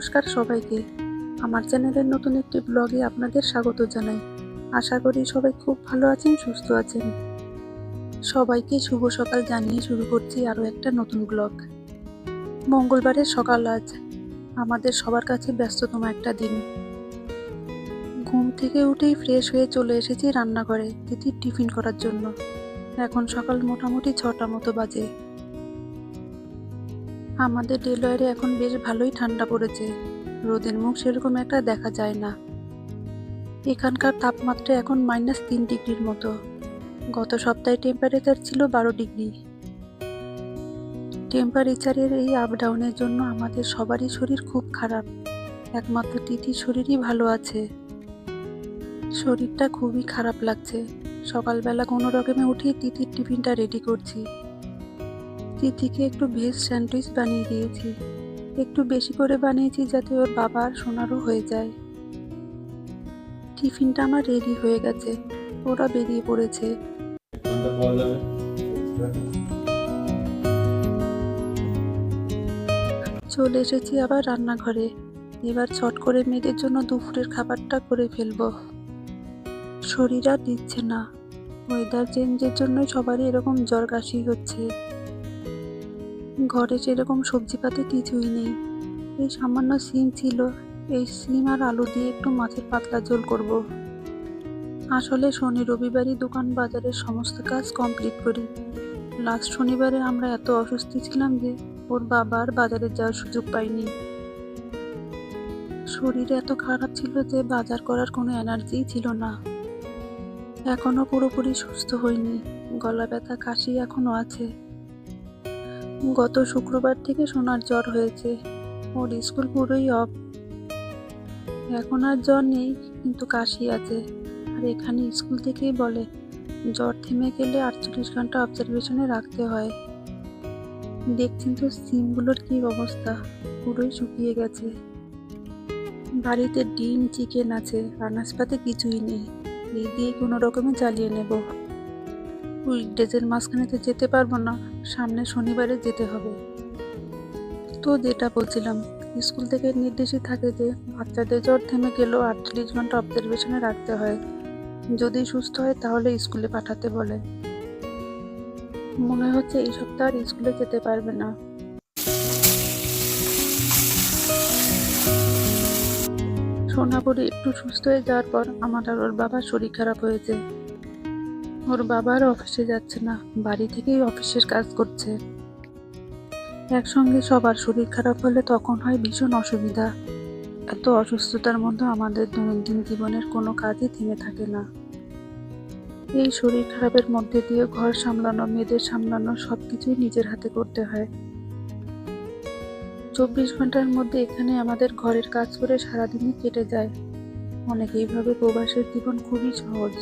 নমস্কার সবাইকে। আমার চ্যানেলের নতুন একটি ব্লগে আপনাদের স্বাগত জানাই। আশা করি সবাই খুব ভালো আছেন, সুস্থ আছেন। সবাইকে শুভ সকাল জানিয়ে শুরু করছি আরও একটা নতুন ব্লগ। মঙ্গলবারের সকাল আজ আমাদের সবার কাছে ব্যস্ততম একটা দিন। ঘুম থেকে উঠেই ফ্রেশ হয়ে চলে এসেছি রান্নাঘরে তিথির টিফিন করার জন্য। এখন সকাল মোটামুটি 6টা মতো বাজে। আমাদের ডেলওয়ারে এখন বেশ ভালোই ঠান্ডা পড়েছে, রোদের মুখ সেরকম একটা দেখা যায় না। এখানকার তাপমাত্রা এখন -3 ডিগ্রির মতো। গত সপ্তাহে টেম্পারেচার ছিল 12 ডিগ্রি। টেম্পারেচারের এই আপ ডাউনের জন্য আমাদের সবারই শরীর খুব খারাপ, একমাত্র তিথির শরীরই ভালো আছে। শরীরটা খুবই খারাপ লাগছে। সকালবেলা কোনো রকমে উঠে তিথির টিফিনটা রেডি করছি। তিথিকে একটু ভেজ স্যান্ডউইচ বানিয়ে দিয়েছি, একটু বেশি করে বানিয়েছি যাতে ওর বাবা আর সোনারও হয়ে যায়। টিফিনটা আমার রেডি হয়ে গেছে, ওরা বেরিয়ে পড়েছে। চলে এসেছি আবার রান্নাঘরে। এবার ছট করে মেয়েদের জন্য দুপুরের খাবারটা করে ফেলবো। শরীর আর দিচ্ছে না, ওয়েদার চেঞ্জের জন্য সবারই এরকম জ্বর কাশি হচ্ছে। ঘরে সেরকম সবজিপাতি কিছুই নেই, এই সামান্য সিম ছিল, এই সিম আর আলু দিয়ে একটু মাছের পাতলা ঝোল করব। আসলে শনি রবিবারই দোকান বাজারের সমস্ত কাজ কমপ্লিট করি। লাস্ট শনিবারে আমরা এত অসুস্থ ছিলাম যে ওর বাবা আর বাজারে যাওয়ার সুযোগ পাইনি। শরীর এত খারাপ ছিল যে বাজার করার কোনো এনার্জিই ছিল না। এখনো পুরোপুরি সুস্থ হইনি, গলা ব্যথা কাশি এখনো আছে। গত শুক্রবার থেকে সোনার জ্বর হয়েছে, ওর স্কুল পুরোই অফ। এখন আর জ্বর নেই, কিন্তু কাশি আছে। আর এখানে স্কুল থেকেই বলে জ্বর থেমে গেলে 48 ঘন্টা অবজারভেশনে রাখতে হয়। দেখছেন তো সিমগুলোর কি অবস্থা, পুরোই শুকিয়ে গেছে। বাড়িতে ডিম চিকেন আছে, আনাজপাতি কিছুই নেই, এই দিয়ে কোনো রকমে চালিয়ে নেব। উইকডেজের মাঝখানে তো যেতে পারবো না, সামনে শনিবারে যেতে হবে। তো যেটা বলছিলাম, স্কুল থেকে নির্দেশই থাকে যে বাচ্চাদের জ্বর থেমে গেলেও 48 ঘন্টা অবজারভেশনে রাখতে হয়, যদি সুস্থ হয় তাহলে স্কুলে পাঠাতে বলে। মনে হচ্ছে এই সপ্তাহ আর স্কুলে যেতে পারবে না। সোনাপুরি একটু সুস্থ হয়ে যাওয়ার পর আমার আর ওর বাবার শরীর খারাপ হয়েছে। ওর বাবা আর অফিসে যাচ্ছে না, বাড়ি থেকেই অফিসের কাজ করছে। একসঙ্গে সবার শরীর খারাপ হলে তখন হয় ভীষণ অসুবিধা। এত অসুস্থতার মধ্যে আমাদের দৈনন্দিন জীবনের কোনো কাজই থেমে থাকে না। এই শরীর খারাপের মধ্যে দিয়ে ঘর সামলানো, মেয়েদের সামলানো সবকিছুই নিজের হাতে করতে হয়। 24 ঘন্টার মধ্যে এখানে আমাদের ঘরের কাজ করে সারাদিনই কেটে যায়। অনেকেই ভাবে প্রবাসের জীবন খুবই সহজ,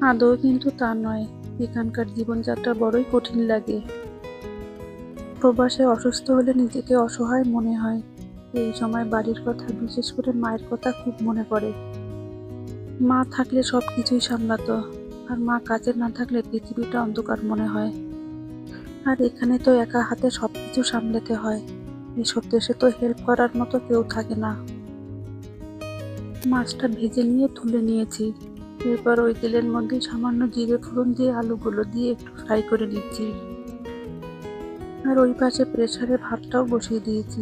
আদৌ কিন্তু তা নয়। এখানকার জীবনযাত্রা বড়ই কঠিন লাগে। প্রবাসে অসুস্থ হলে নিজেকে অসহায় মনে হয়। এই সময় বাড়ির কথা, বিশেষ করে মায়ের কথা খুব মনে পড়ে। মা থাকলে সব কিছুই সামলাতো, আর মা কাছে না থাকলে পৃথিবীটা অন্ধকার মনে হয়। আর এখানে তো একা হাতে সবকিছু সামলাতে হয়, এসব দেশে তো হেল্প করার মতো কেউ থাকে না। মাছটা ভেজে নিয়ে তুলে নিয়েছি, এরপর ওই তেলের মধ্যে সামান্য জিরে ফোড়ন দিয়ে আলুগুলো দিয়ে একটু ফ্রাই করে নিচ্ছি। আর ওই পাশে প্রেসারে ভাতটাও বসিয়ে দিয়েছি।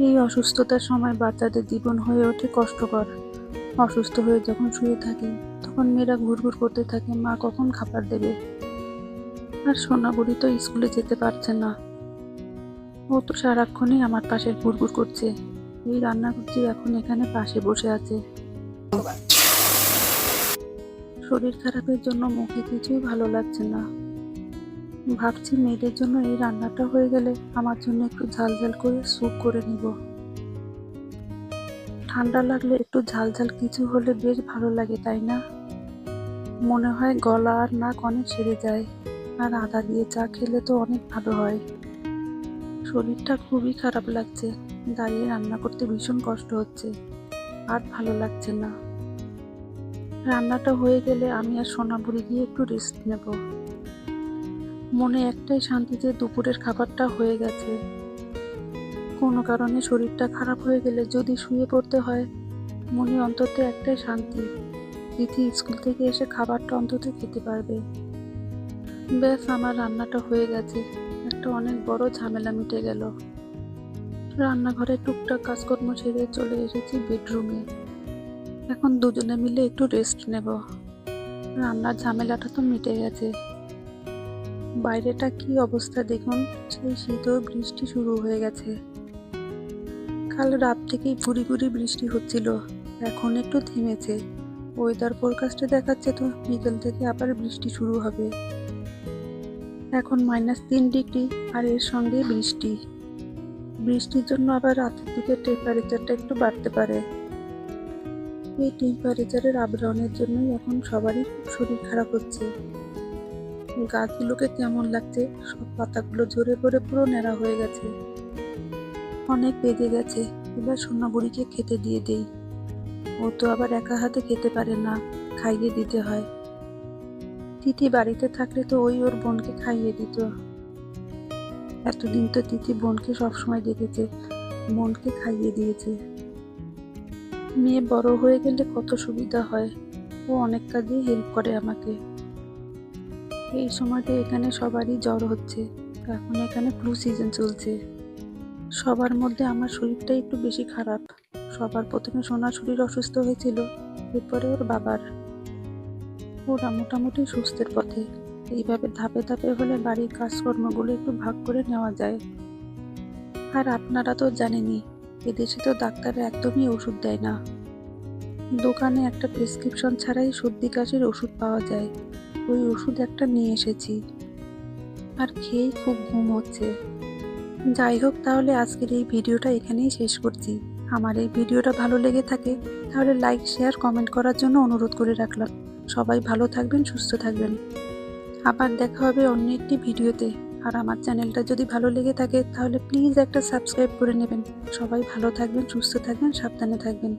এই অসুস্থতার সময় বাচ্চাদের জীবন হয়ে ওঠে কষ্টকর। অসুস্থ হয়ে যখন শুয়ে থাকে তখন মেয়েরা ঘুরঘুর করতে থাকে মা কখন খাবার দেবে। আর সোনাবুড়ি তো স্কুলে যেতে পারছে না, ও তো সারাক্ষণই আমার পাশে ঘুরঘুর করছে। এই রান্না করছি, এখন এখানে পাশে বসে আছে। শরীর খারাপের জন্য মুখে কিছুই ভালো লাগছে না। ভাবছি মেয়েদের জন্য এই রান্নাটা হয়ে গেলে আমার জন্য একটু ঝাল ঝাল করে স্যুপ করে নিব। ঠান্ডা লাগলে একটু ঝাল ঝাল কিছু হলে বেশ ভালো লাগে, তাই না? মনে হয় গলা আর নাক অনেক সেরে যায়। আর আদা দিয়ে চা খেলে তো অনেক ভালো হয়। শরীরটা খুবই খারাপ লাগছে, দাঁড়িয়ে রান্না করতে ভীষণ কষ্ট হচ্ছে, আর ভালো লাগছে না। রান্নাটা হয়ে গেলে আমি আর সোনাবুড়ি গিয়ে একটু রেস্ট নেব। মনে একটাই শান্তি যে দুপুরের খাবারটা হয়ে গেছে। কোনো কারণে শরীরটা খারাপ হয়ে গেলে যদি শুয়ে পড়তে হয়, মনে অন্তত একটাই শান্তি, তিথি স্কুল থেকে এসে খাবারটা অন্তত খেতে পারবে। ব্যাস, আমার রান্নাটা হয়ে গেছে। একটা অনেক বড় ঝামেলা মিটে গেল। রান্নাঘরে টুকটাক কাজকর্ম সেরে চলে এসেছি বেডরুমে। এখন দুজনে মিলে একটু রেস্ট নেব। রান্নার ঝামেলাটা তো মিটে গেছে। বাইরেটা কি অবস্থা দেখুন, সেই শীত ও বৃষ্টি শুরু হয়ে গেছে। কাল রাত থেকেই ভুরি ভুরি বৃষ্টি হচ্ছিল, এখন একটু থেমেছে। ওয়েদার ফোরকাস্টে দেখাচ্ছে তো বিকেল থেকে আবার বৃষ্টি শুরু হবে। এখন -3 ডিগ্রি আর এর সঙ্গে বৃষ্টি। বৃষ্টির জন্য আবার রাতের দিকে টেম্পারেচারটা একটু বাড়তে পারে। এই টেম্পারেচারের আপ-ডাউনের জন্যই এখন সবারই খুব শরীর খারাপ হচ্ছে। গাছগুলোকে কেমন লাগছে, সব পাতাগুলো ঝরে পড়ে পুরো ন্যাড়া হয়ে গেছে। অনেক বেজে গেছে, এবার সোনাবুড়িকে খেতে দিয়ে দেই। ও তো আবার একা হাতে খেতে পারে না, খাইয়ে দিতে হয়। তিথি বাড়িতে থাকলে তো ওই ওর বোনকে খাইয়ে দিত। এতদিন তো তিথি বোনকে সবসময় দেখেছে, বোনকে খাইয়ে দিয়েছে। মেয়ে বড় হয়ে গেলে কত সুবিধা হয়, ও অনেক কাজেই হেল্প করে আমাকে। এই সময়তে এখানে সবারই জ্বর হচ্ছে, এখন এখানে ফ্লু সিজন চলছে। সবার মধ্যে আমার শরীরটা একটু বেশি খারাপ। সবার প্রথমে সোনার শরীর অসুস্থ হয়েছিল, এরপরে ওর বাবার। ওরা মোটামুটি সুস্থের পথে। এইভাবে ধাপে ধাপে হলে বাড়ির কাজকর্মগুলো একটু ভাগ করে নেওয়া যায়। আর আপনারা তো জানেনই, এদেশে তো ডাক্তাররা একদমই ওষুধ দেয় না। দোকানে একটা প্রেসক্রিপশন ছাড়াই সর্দি কাশির ওষুধ পাওয়া যায়। ওই ওষুধ একটা নিয়ে এসেছি, আর খেয়েই খুব ঘুম হচ্ছে। যাই হোক, তাহলে আজকের এই ভিডিওটা এখানেই শেষ করছি। আমার এই ভিডিওটা ভালো লেগে থাকে তাহলে লাইক, শেয়ার, কমেন্ট করার জন্য অনুরোধ করে রাখলাম। সবাই ভালো থাকবেন, সুস্থ থাকবেন। আবার দেখা হবে অন্য একটি ভিডিওতে। আর আমার চ্যানেলটা যদি ভালো লেগে থাকে তাহলে প্লিজ একটা সাবস্ক্রাইব করে নেবেন। সবাই ভালো থাকবেন, সুস্থ থাকবেন, সাবধানে থাকবেন।